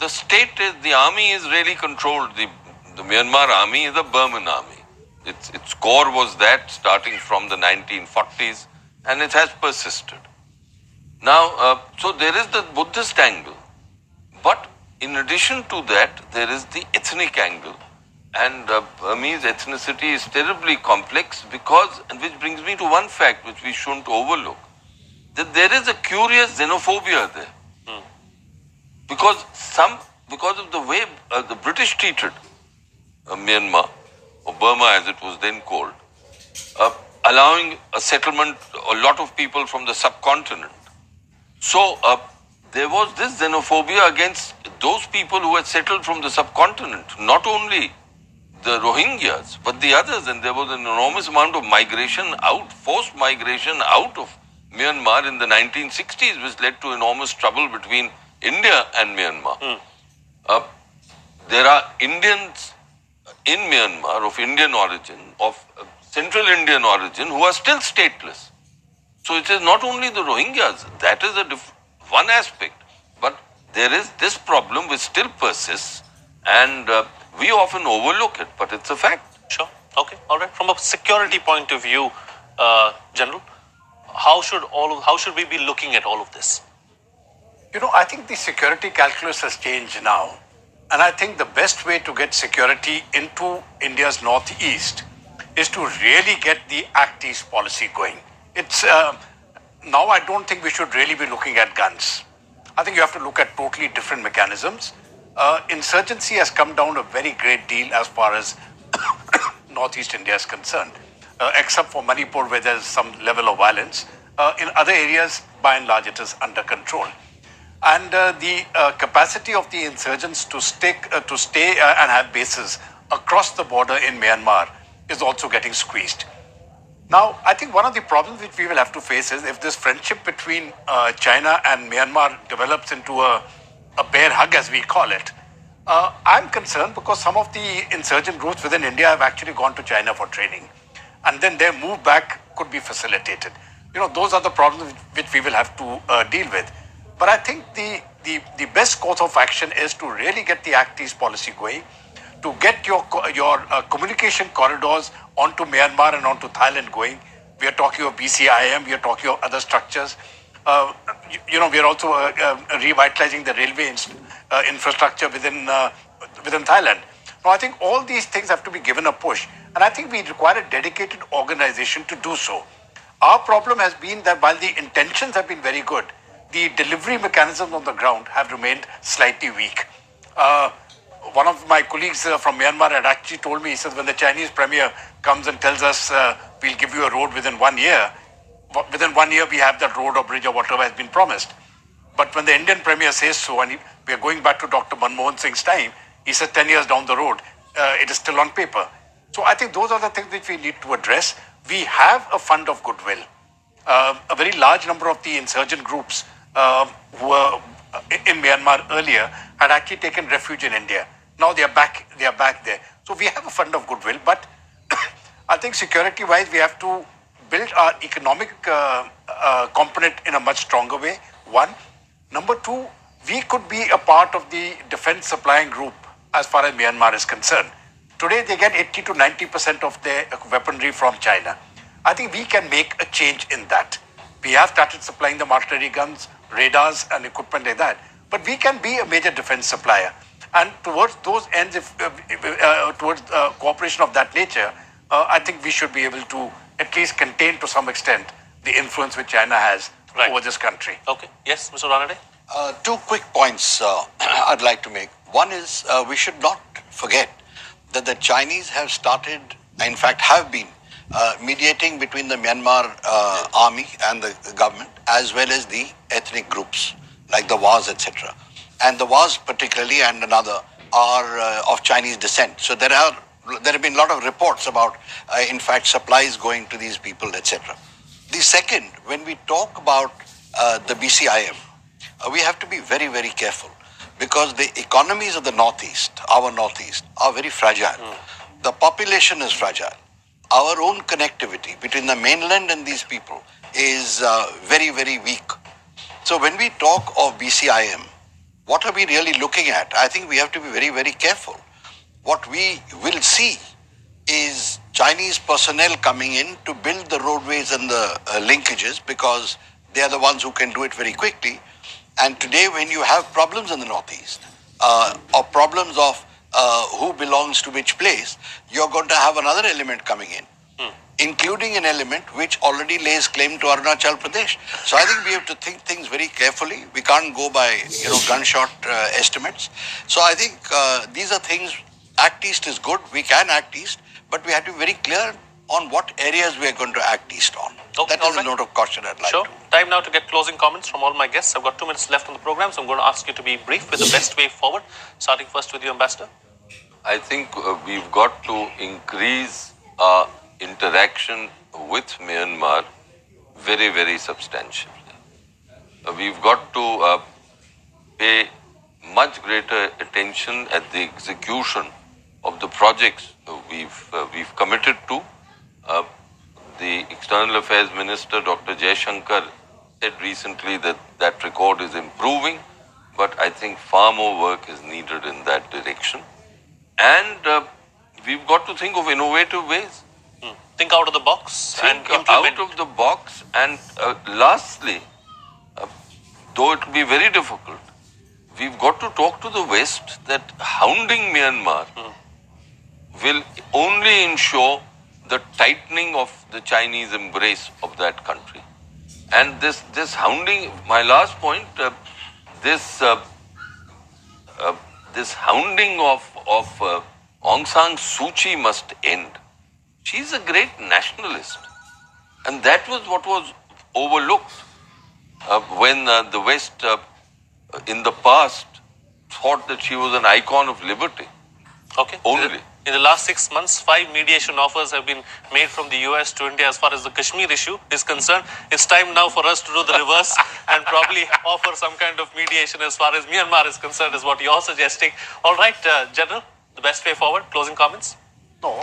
the state is, the army is really controlled. The Myanmar army is a Burman army. Its core was that starting from the 1940s, and it has persisted. Now, so there is the Buddhist angle, but in addition to that, there is the ethnic angle. And Burmese ethnicity is terribly complex because, and which brings me to one fact which we shouldn't overlook, that there is a curious xenophobia there. Because of the way the British treated Myanmar, or Burma as it was then called, allowing a settlement, a lot of people from the subcontinent. So there was this xenophobia against those people who had settled from the subcontinent, not only the Rohingyas, but the others, and there was an enormous amount of migration out, forced migration out of Myanmar in the 1960s, which led to enormous trouble between India and Myanmar. There are Indians in Myanmar of Indian origin, of Central Indian origin, who are still stateless. So it is not only the Rohingyas, that is one aspect, but there is this problem which still persists, and we often overlook it, but it's a fact. Sure. Okay. All right. From a security point of view, General, how should we be looking at all of this? I think the security calculus has changed now. And I think the best way to get security into India's northeast is to really get the Act East policy going. It's now I don't think we should really be looking at guns. I think you have to look at totally different mechanisms. Insurgency has come down a very great deal as far as northeast India is concerned, except for Manipur where there's some level of violence. In other areas, by and large, it is under control. And the capacity of the insurgents to stay and have bases across the border in Myanmar is also getting squeezed. Now, I think one of the problems which we will have to face is if this friendship between China and Myanmar develops into a bear hug, as we call it. I'm concerned because some of the insurgent groups within India have actually gone to China for training, and then their move back could be facilitated. Those are the problems which we will have to deal with. But I think the best course of action is to really get the Act East policy going, to get your communication corridors onto Myanmar and onto Thailand going. We are talking of BCIM, we are talking of other structures. We are also revitalizing the railway infrastructure within Thailand. Now, I think all these things have to be given a push, and I think we require a dedicated organization to do so. Our problem has been that while the intentions have been very good, the delivery mechanisms on the ground have remained slightly weak. One of my colleagues from Myanmar had actually told me, he says, when the Chinese premier comes and tells us we'll give you a road within 1 year, within 1 year we have that road or bridge or whatever has been promised. But when the Indian premier says so, and we are going back to Dr. Manmohan Singh's time, he said 10 years down the road, it is still on paper. So I think those are the things which we need to address. We have a fund of goodwill. A very large number of the insurgent groups who were in Myanmar earlier had actually taken refuge in India. Now they are back there. So we have a fund of goodwill, but I think security-wise we have to build our economic component in a much stronger way, one. Number two, we could be a part of the defense supplying group as far as Myanmar is concerned. Today they get 80 to 90% of their weaponry from China. I think we can make a change in that. We have started supplying them artillery guns, radars and equipment like that. But we can be a major defense supplier. And towards those ends, towards cooperation of that nature, I think we should be able to at least contain to some extent the influence which China has over this country. Okay. Yes, Mr. Ranade? Two quick points I'd like to make. One is we should not forget that the Chinese have started, in fact have been, mediating between the Myanmar army and the government, as well as the ethnic groups like the Was, etc. And the Was particularly and another are of Chinese descent. So there have been a lot of reports about, in fact, supplies going to these people, etc. The second, when we talk about the BCIM, we have to be very, very careful because the economies of the Northeast, our Northeast, are very fragile. The population is fragile. Our own connectivity between the mainland and these people is very, very weak. So when we talk of BCIM, what are we really looking at? I think we have to be very, very careful. What we will see is Chinese personnel coming in to build the roadways and the linkages, because they are the ones who can do it very quickly. And today, when you have problems in the Northeast, or problems of who belongs to which place, you're going to have another element coming in, including an element which already lays claim to Arunachal Pradesh. So I think we have to think things very carefully. We can't go by, gunshot estimates. So I think these are things. Act East is good. We can act East, but we have to be very clear on what areas we are going to act East on. Okay, that is a note of caution I'd like Sure. to. Time now to get closing comments from all my guests. I've got 2 minutes left on the program, so I'm going to ask you to be brief with the best way forward. Starting first with you, Ambassador. I think we've got to increase our interaction with Myanmar very, very substantially. We've got to pay much greater attention at the execution of the projects we've committed to. The External Affairs Minister, Dr. Jaishankar, said recently that that record is improving, but I think far more work is needed in that direction. And we've got to think of innovative ways. Think out of the box and Think implement. out of the box. And lastly, though it will be very difficult, we've got to talk to the West that hounding Myanmar will only ensure the tightening of the Chinese embrace of that country. And this hounding, my last point, this hounding of Aung San Suu Kyi must end. She's a great nationalist. And that was what was overlooked when the West in the past thought that she was an icon of liberty. Okay. Only. In the last 6 months, 5 mediation offers have been made from the US to India as far as the Kashmir issue is concerned. It's time now for us to do the reverse and probably offer some kind of mediation as far as Myanmar is concerned, is what you're suggesting. All right, General, the best way forward, closing comments? No,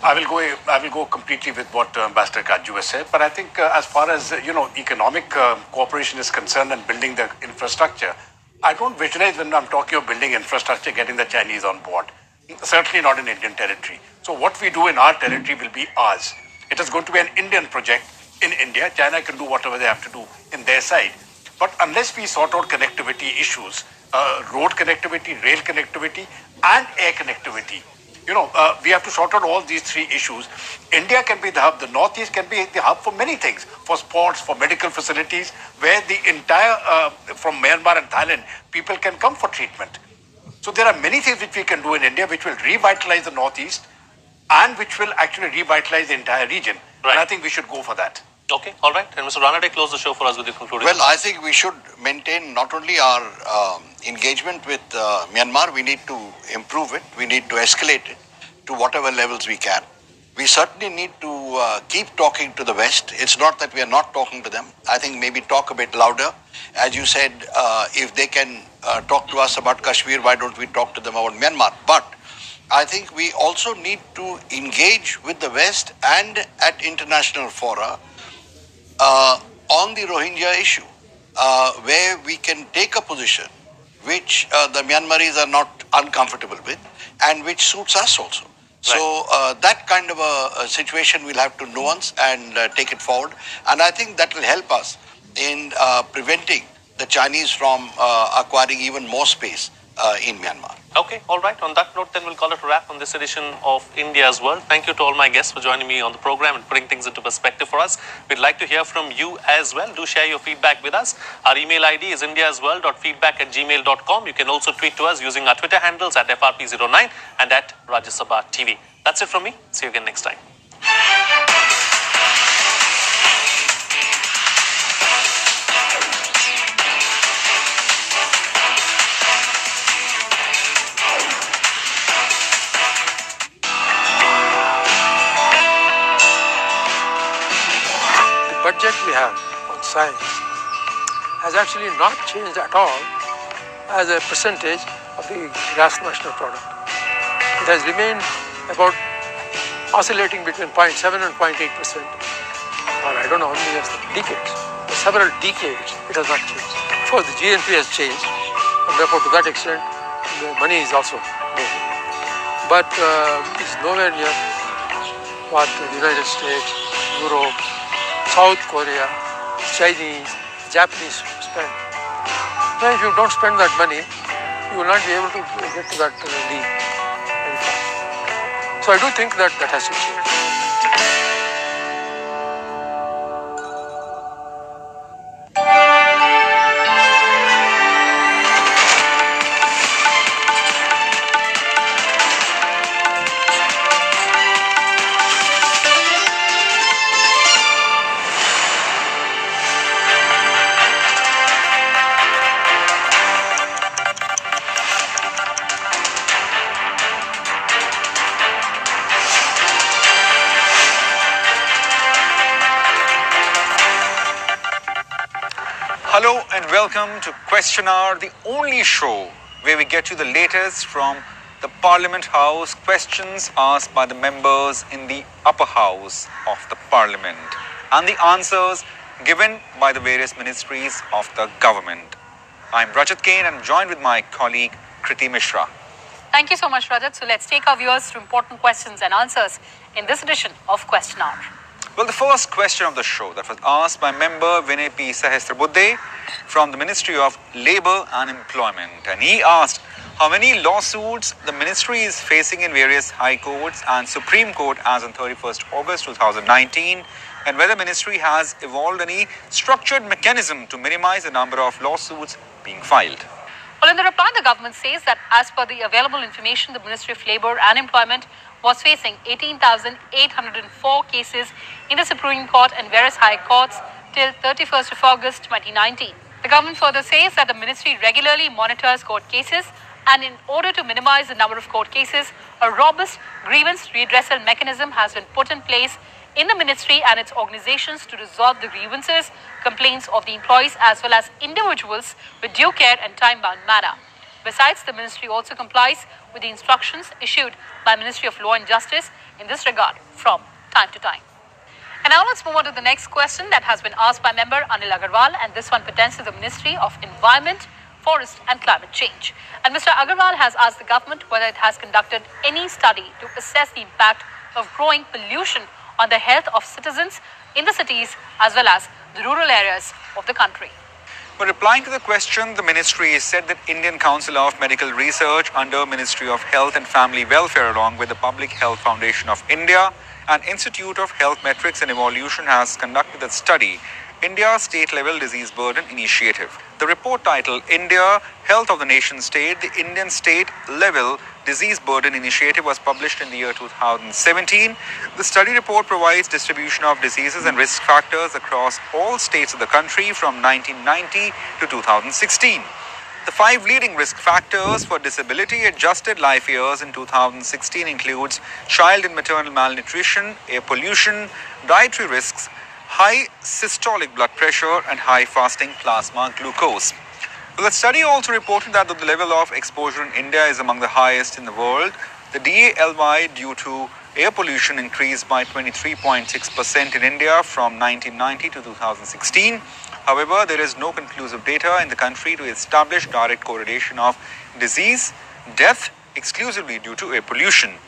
I will go completely with what Ambassador Kaju has said. But I think as far as economic cooperation is concerned and building the infrastructure, I don't visualize when I'm talking of building infrastructure getting the Chinese on board. Certainly not in Indian territory. So what we do in our territory will be ours. It is going to be an Indian project in India. China can do whatever they have to do in their side. But unless we sort out connectivity issues, road connectivity, rail connectivity, and air connectivity, we have to sort out all these 3 issues. India can be the hub. The Northeast can be the hub for many things, for sports, for medical facilities, where the entire, from Myanmar and Thailand, people can come for treatment. So there are many things which we can do in India which will revitalize the Northeast and which will actually revitalize the entire region. Right. And I think we should go for that. Okay, all right. And Mr. Ranade, close the show for us with your concluding. Well, I think we should maintain not only our engagement with Myanmar, we need to improve it, we need to escalate it to whatever levels we can. We certainly need to keep talking to the West. It's not that we are not talking to them. I think maybe talk a bit louder. As you said, if they can talk to us about Kashmir, why don't we talk to them about Myanmar? But I think we also need to engage with the West and at international fora on the Rohingya issue, where we can take a position which the Myanmaris are not uncomfortable with and which suits us also. So that kind of a situation we'll have to nuance and take it forward. And I think that will help us in preventing the Chinese from acquiring even more space in Myanmar. Okay, all right. On that note, then we'll call it a wrap on this edition of India's World. Thank you to all my guests for joining me on the program and putting things into perspective for us. We'd like to hear from you as well. Do share your feedback with us. Our email ID is indiasworld.feedback@gmail.com. You can also tweet to us using our Twitter handles at FRP09 and at Rajya Sabha TV. That's it from me. See you again next time. Budget we have on science has actually not changed at all as a percentage of the gross national product. It has remained about oscillating between 0.7 and 0.8%, or I don't know how many years, decades. For several decades, it has not changed. Of course, the GNP has changed, and therefore to that extent the money is also low. But it's nowhere near what the United States, Europe, South Korea, Chinese, Japanese spend. Now if you don't spend that money, you will not be able to get to that league very fast. So I do think that that has to change. Hello and welcome to Question Hour, the only show where we get you the latest from the Parliament House, questions asked by the members in the upper house of the Parliament and the answers given by the various ministries of the government. I'm Rajat Kane and I'm joined with my colleague Kriti Mishra. Thank you so much, Rajat. So let's take our viewers through important questions and answers in this edition of Question Hour. Well, the first question of the show that was asked by member Vinay P. Sahasrabudhe from the Ministry of Labour and Employment. And he asked how many lawsuits the ministry is facing in various high courts and Supreme Court as on 31st August 2019 and whether ministry has evolved any structured mechanism to minimize the number of lawsuits being filed. Well, in the reply, the government says that as per the available information, the Ministry of Labour and Employment was facing 18,804 cases in the Supreme Court and various high courts till 31st of August 2019. The government further says that the ministry regularly monitors court cases and in order to minimize the number of court cases, a robust grievance redressal mechanism has been put in place in the ministry and its organizations to resolve the grievances, complaints of the employees as well as individuals with due care and time-bound manner. Besides, the ministry also complies with the instructions issued by Ministry of Law and Justice in this regard from time to time. And now let's move on to the next question that has been asked by member Anil Agarwal, and this one pertains to the Ministry of Environment, Forest and Climate Change. And Mr. Agarwal has asked the government whether it has conducted any study to assess the impact of growing pollution on the health of citizens in the cities as well as the rural areas of the country. But replying to the question, the ministry said that Indian Council of Medical Research under Ministry of Health and Family Welfare along with the Public Health Foundation of India and Institute of Health Metrics and Evolution has conducted a study, India State Level Disease Burden Initiative. The report titled India Health of the Nation State, the Indian State Level Disease Burden Initiative was published in the year 2017. The study report provides distribution of diseases and risk factors across all states of the country from 1990 to 2016. The 5 leading risk factors for disability-adjusted life years in 2016 includes child and maternal malnutrition, air pollution, dietary risks, high systolic blood pressure and high fasting plasma glucose. Well, the study also reported that the level of exposure in India is among the highest in the world. The DALY due to air pollution increased by 23.6% in India from 1990 to 2016. However, there is no conclusive data in the country to establish direct correlation of disease, death exclusively due to air pollution.